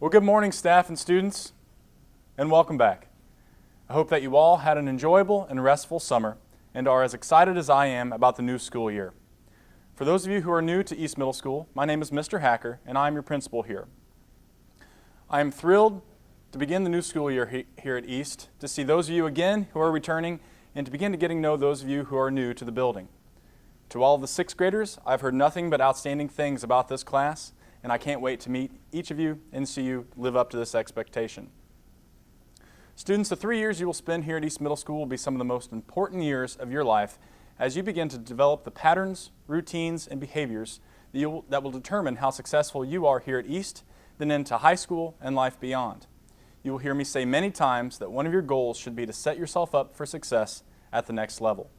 Well, good morning, staff and students, and welcome back. I hope that you all had an enjoyable and restful summer and are as excited as I am about the new school year. For those of you who are new to East Middle School, my name is Mr. Hacker, and I am your principal here. I am thrilled to begin the new school year here at East, to see those of you again who are returning, and to begin to getting to know those of you who are new to the building. To all of the sixth graders, I've heard nothing but outstanding things about this class, and I can't wait to meet each of you and see you live up to this expectation. Students, the 3 years you will spend here at East Middle School will be some of the most important years of your life as you begin to develop the patterns, routines, and behaviors that will determine how successful you are here at East, then into high school and life beyond. You will hear me say many times that one of your goals should be to set yourself up for success at the next level.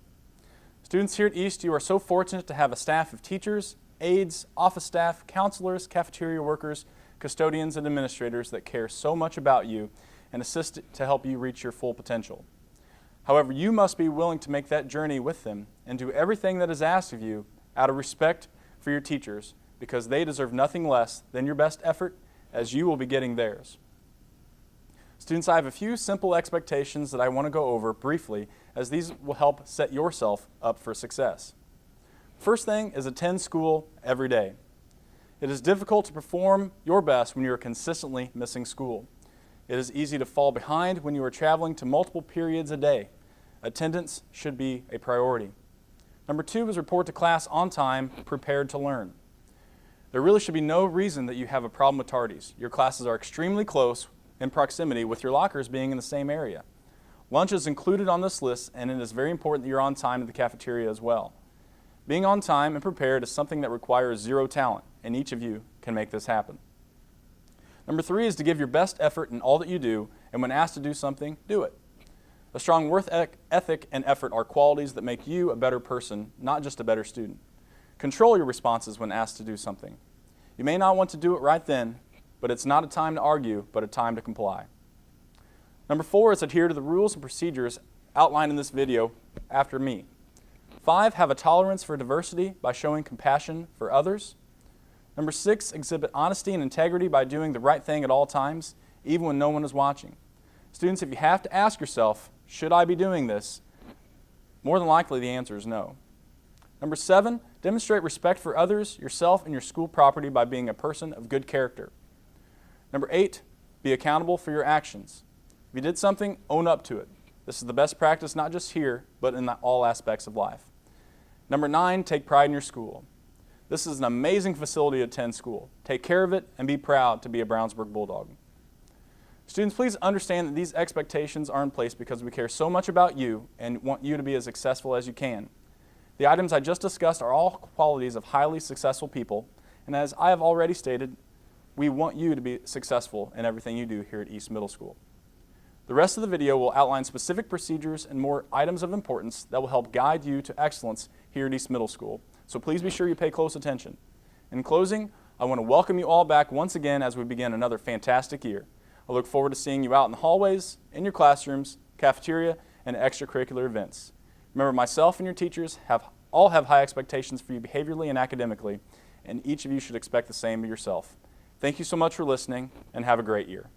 Students here at East, you are so fortunate to have a staff of teachers, aides, office staff, counselors, cafeteria workers, custodians, and administrators that care so much about you and assist to help you reach your full potential. However, you must be willing to make that journey with them and do everything that is asked of you out of respect for your teachers, because they deserve nothing less than your best effort, as you will be getting theirs. Students, I have a few simple expectations that I want to go over briefly, as these will help set yourself up for success. First thing is attend school every day. It is difficult to perform your best when you are consistently missing school. It is easy to fall behind when you are traveling to multiple periods a day. Attendance should be a priority. Number 2 is report to class on time, prepared to learn. There really should be no reason that you have a problem with tardies. Your classes are extremely close in proximity, with your lockers being in the same area. Lunch is included on this list, and it is very important that you're on time at the cafeteria as well. Being on time and prepared is something that requires zero talent, and each of you can make this happen. Number 3 is to give your best effort in all that you do, and when asked to do something, do it. A strong work ethic and effort are qualities that make you a better person, not just a better student. Control your responses when asked to do something. You may not want to do it right then, but it's not a time to argue, but a time to comply. Number 4 is adhere to the rules and procedures outlined in this video after me. 5, have a tolerance for diversity by showing compassion for others. Number 6, exhibit honesty and integrity by doing the right thing at all times, even when no one is watching. Students, if you have to ask yourself, should I be doing this? More than likely the answer is no. Number 7, demonstrate respect for others, yourself, and your school property by being a person of good character. Number 8, be accountable for your actions. If you did something, own up to it. This is the best practice not just here, but in all aspects of life. Number 9, take pride in your school. This is an amazing facility to attend school. Take care of it and be proud to be a Brownsburg Bulldog. Students, please understand that these expectations are in place because we care so much about you and want you to be as successful as you can. The items I just discussed are all qualities of highly successful people, and as I have already stated, we want you to be successful in everything you do here at East Middle School. The rest of the video will outline specific procedures and more items of importance that will help guide you to excellence here at East Middle School, so please be sure you pay close attention. In closing, I want to welcome you all back once again as we begin another fantastic year. I look forward to seeing you out in the hallways, in your classrooms, cafeteria, and extracurricular events. Remember, myself and your teachers all have high expectations for you behaviorally and academically, and each of you should expect the same of yourself. Thank you so much for listening, and have a great year.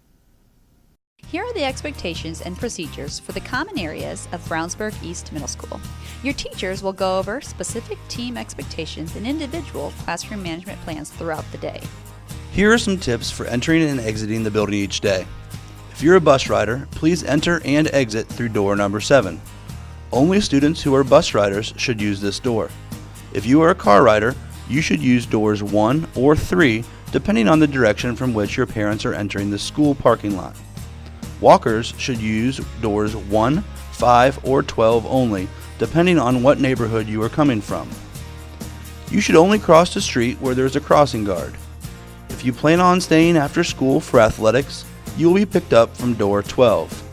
Here are the expectations and procedures for the common areas of Brownsburg East Middle School. Your teachers will go over specific team expectations and individual classroom management plans throughout the day. Here are some tips for entering and exiting the building each day. If you're a bus rider, please enter and exit through door number 7. Only students who are bus riders should use this door. If you are a car rider, you should use doors 1 or 3, depending on the direction from which your parents are entering the school parking lot. Walkers should use doors 1, 5, or 12 only, depending on what neighborhood you are coming from. You should only cross the street where there is a crossing guard. If you plan on staying after school for athletics, you will be picked up from door 12.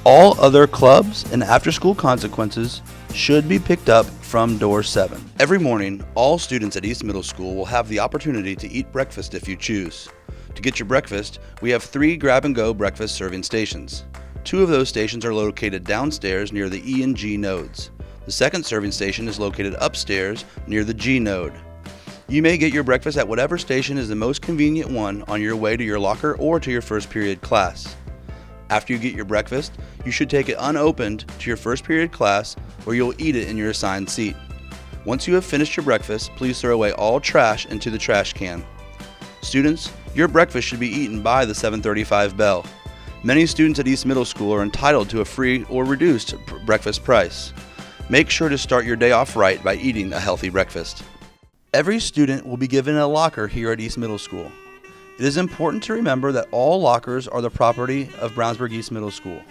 All other clubs and after-school consequences should be picked up from door 7. Every morning, all students at East Middle School will have the opportunity to eat breakfast if you choose. To get your breakfast, we have 3 grab-and-go breakfast serving stations. 2 of those stations are located downstairs near the E and G nodes. The second serving station is located upstairs near the G node. You may get your breakfast at whatever station is the most convenient one on your way to your locker or to your first period class. After you get your breakfast, you should take it unopened to your first period class where you'll eat it in your assigned seat. Once you have finished your breakfast, please throw away all trash into the trash can. Students, your breakfast should be eaten by the 7:35 bell. Many students at East Middle School are entitled to a free or reduced breakfast price. Make sure to start your day off right by eating a healthy breakfast. Every student will be given a locker here at East Middle School. It is important to remember that all lockers are the property of Brownsburg East Middle School.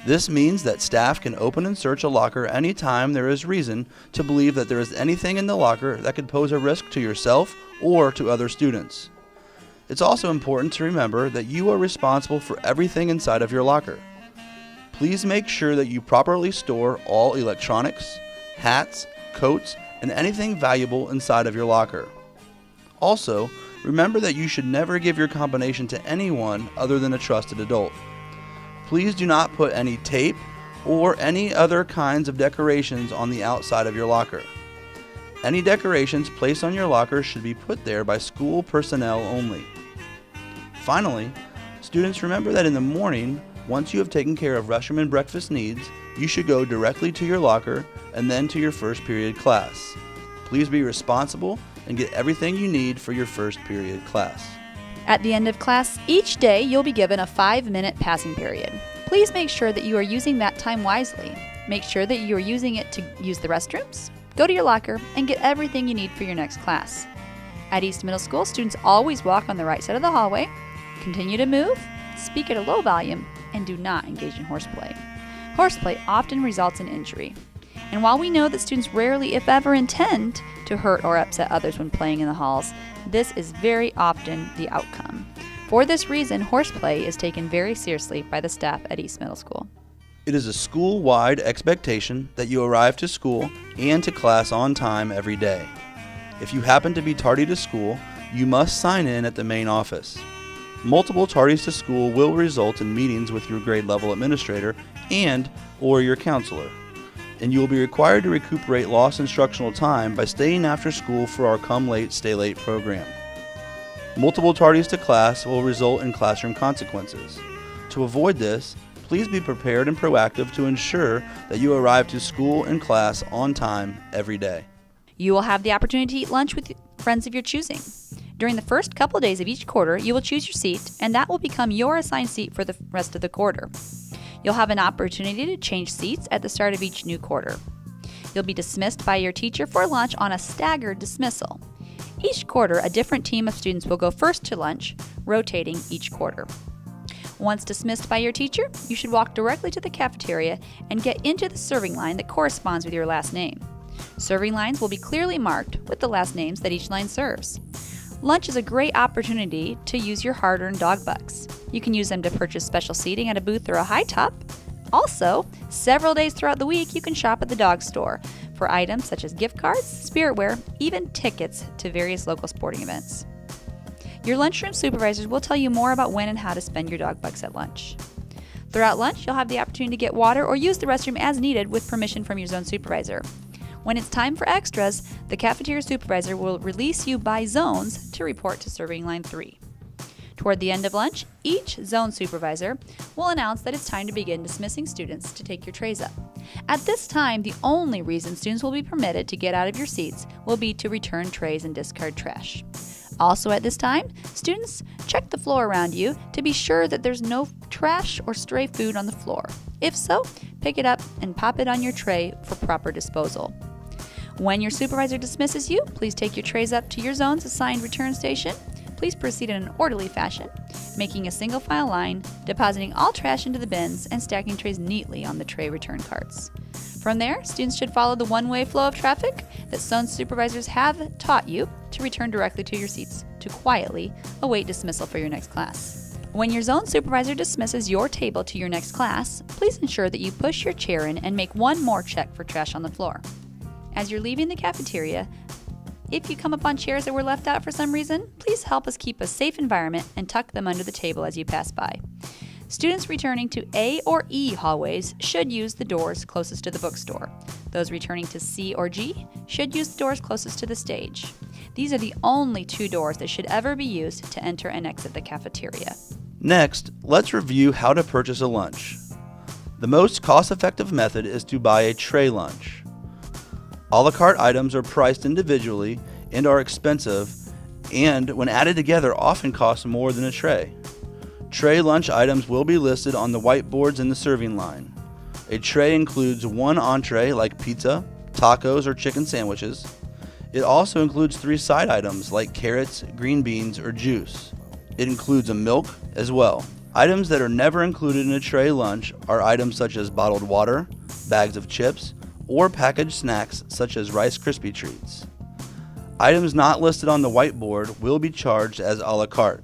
This means that staff can open and search a locker anytime there is reason to believe that there is anything in the locker that could pose a risk to yourself or to other students. It's also important to remember that you are responsible for everything inside of your locker. Please make sure that you properly store all electronics, hats, coats, and anything valuable inside of your locker. Also, remember that you should never give your combination to anyone other than a trusted adult. Please do not put any tape or any other kinds of decorations on the outside of your locker. Any decorations placed on your locker should be put there by school personnel only. Finally, students, remember that in the morning, once you have taken care of restroom and breakfast needs, you should go directly to your locker and then to your first period class. Please be responsible and get everything you need for your first period class. At the end of class, each day you'll be given a 5-minute passing period. Please make sure that you are using that time wisely. Make sure that you are using it to use the restrooms, go to your locker, and get everything you need for your next class. At East Middle School, students always walk on the right side of the hallway, continue to move, speak at a low volume, and do not engage in horseplay. Horseplay often results in injury. And while we know that students rarely, if ever, intend to hurt or upset others when playing in the halls, this is very often the outcome. For this reason, horseplay is taken very seriously by the staff at East Middle School. It is a school-wide expectation that you arrive to school and to class on time every day. If you happen to be tardy to school, you must sign in at the main office. Multiple tardies to school will result in meetings with your grade level administrator and/or your counselor, and you will be required to recuperate lost instructional time by staying after school for our Come Late, Stay Late program. Multiple tardies to class will result in classroom consequences. To avoid this, please be prepared and proactive to ensure that you arrive to school and class on time every day. You will have the opportunity to eat lunch with friends of your choosing. During the first couple days of each quarter, you will choose your seat, and that will become your assigned seat for the rest of the quarter. You'll have an opportunity to change seats at the start of each new quarter. You'll be dismissed by your teacher for lunch on a staggered dismissal. Each quarter, a different team of students will go first to lunch, rotating each quarter. Once dismissed by your teacher, you should walk directly to the cafeteria and get into the serving line that corresponds with your last name. Serving lines will be clearly marked with the last names that each line serves. Lunch is a great opportunity to use your hard-earned dog bucks. You can use them to purchase special seating at a booth or a high top. Also, several days throughout the week, you can shop at the dog store for items such as gift cards, spiritware, even tickets to various local sporting events. Your lunchroom supervisors will tell you more about when and how to spend your dog bucks at lunch. Throughout lunch, you'll have the opportunity to get water or use the restroom as needed with permission from your zone supervisor. When it's time for extras, the cafeteria supervisor will release you by zones to report to serving line 3. Toward the end of lunch, each zone supervisor will announce that it's time to begin dismissing students to take your trays up. At this time, the only reason students will be permitted to get out of your seats will be to return trays and discard trash. Also at this time, students check the floor around you to be sure that there's no trash or stray food on the floor. If so, pick it up and pop it on your tray for proper disposal. When your supervisor dismisses you, please take your trays up to your zone's assigned return station. Please proceed in an orderly fashion, making a single file line, depositing all trash into the bins, and stacking trays neatly on the tray return carts. From there, students should follow the one-way flow of traffic that zone supervisors have taught you to return directly to your seats to quietly await dismissal for your next class. When your zone supervisor dismisses your table to your next class, please ensure that you push your chair in and make one more check for trash on the floor. As you're leaving the cafeteria, if you come upon chairs that were left out for some reason, please help us keep a safe environment and tuck them under the table as you pass by. Students returning to A or E hallways should use the doors closest to the bookstore. Those returning to C or G should use the doors closest to the stage. These are the only 2 doors that should ever be used to enter and exit the cafeteria. Next, let's review how to purchase a lunch. The most cost-effective method is to buy a tray lunch. A la carte items are priced individually and are expensive, and when added together often cost more than a tray. Tray lunch items will be listed on the whiteboards in the serving line. A tray includes 1 entree like pizza, tacos, or chicken sandwiches. It also includes 3 side items like carrots, green beans, or juice. It includes a milk as well. Items that are never included in a tray lunch are items such as bottled water, bags of chips, or packaged snacks such as Rice Krispie treats. Items not listed on the whiteboard will be charged as a la carte.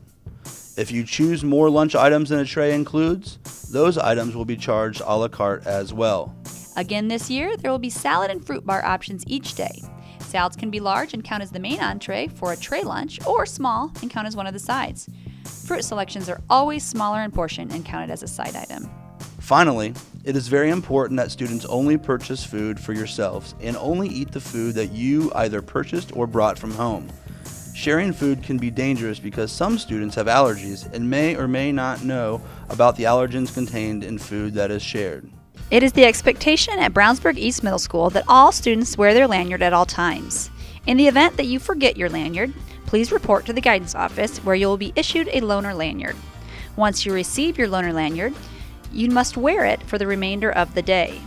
If you choose more lunch items than a tray includes, those items will be charged a la carte as well. Again this year, there will be salad and fruit bar options each day. Salads can be large and count as the main entree for a tray lunch, or small and count as one of the sides. Fruit selections are always smaller in portion and counted as a side item. Finally, it is very important that students only purchase food for yourselves and only eat the food that you either purchased or brought from home. Sharing food can be dangerous because some students have allergies and may or may not know about the allergens contained in food that is shared. It is the expectation at Brownsburg East Middle School that all students wear their lanyard at all times. In the event that you forget your lanyard, please report to the guidance office where you will be issued a loaner lanyard. Once you receive your loaner lanyard, you must wear it for the remainder of the day.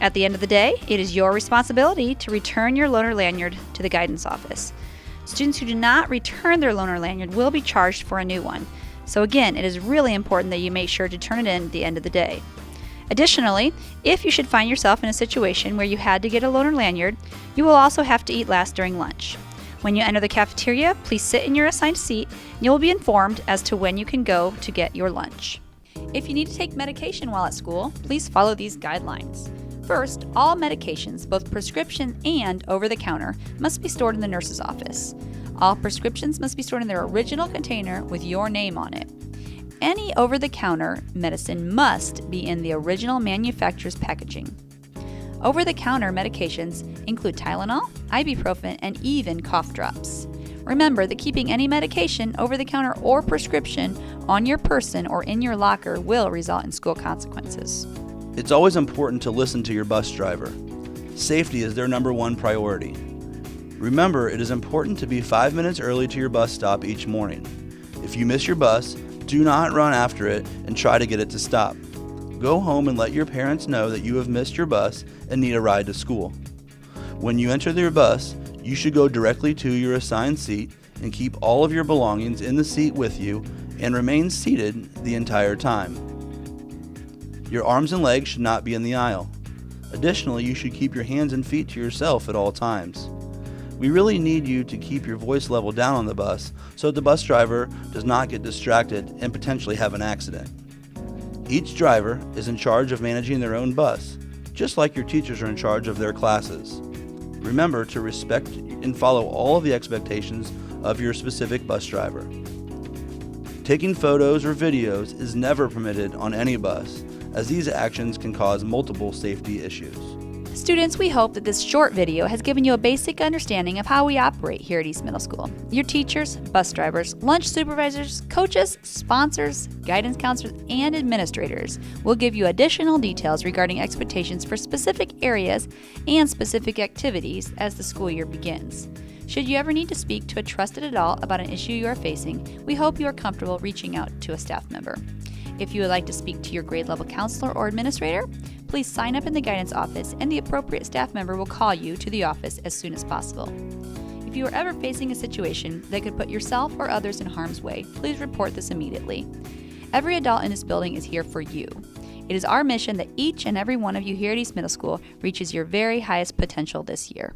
At the end of the day, it is your responsibility to return your loaner lanyard to the guidance office. Students who do not return their loaner lanyard will be charged for a new one. So again, it is really important that you make sure to turn it in at the end of the day. Additionally, if you should find yourself in a situation where you had to get a loaner lanyard, you will also have to eat last during lunch. When you enter the cafeteria, please sit in your assigned seat and you will be informed as to when you can go to get your lunch. If you need to take medication while at school, please follow these guidelines. First, all medications, both prescription and over-the-counter, must be stored in the nurse's office. All prescriptions must be stored in their original container with your name on it. Any over-the-counter medicine must be in the original manufacturer's packaging. Over-the-counter medications include Tylenol, ibuprofen, and even cough drops. Remember that keeping any medication, over-the-counter or prescription, on your person or in your locker will result in school consequences. It's always important to listen to your bus driver. Safety is their number 1 priority. Remember, it is important to be 5 minutes early to your bus stop each morning. If you miss your bus, do not run after it and try to get it to stop. Go home and let your parents know that you have missed your bus and need a ride to school. When you enter your bus, you should go directly to your assigned seat and keep all of your belongings in the seat with you and remain seated the entire time. Your arms and legs should not be in the aisle. Additionally, you should keep your hands and feet to yourself at all times. We really need you to keep your voice level down on the bus so the bus driver does not get distracted and potentially have an accident. Each driver is in charge of managing their own bus, just like your teachers are in charge of their classes. Remember to respect and follow all of the expectations of your specific bus driver. Taking photos or videos is never permitted on any bus, as these actions can cause multiple safety issues. Students, we hope that this short video has given you a basic understanding of how we operate here at East Middle School. Your teachers, bus drivers, lunch supervisors, coaches, sponsors, guidance counselors, and administrators will give you additional details regarding expectations for specific areas and specific activities as the school year begins. Should you ever need to speak to a trusted adult about an issue you are facing, we hope you are comfortable reaching out to a staff member. If you would like to speak to your grade level counselor or administrator, please sign up in the guidance office and the appropriate staff member will call you to the office as soon as possible. If you are ever facing a situation that could put yourself or others in harm's way, please report this immediately. Every adult in this building is here for you. It is our mission that each and every one of you here at East Middle School reaches your very highest potential this year.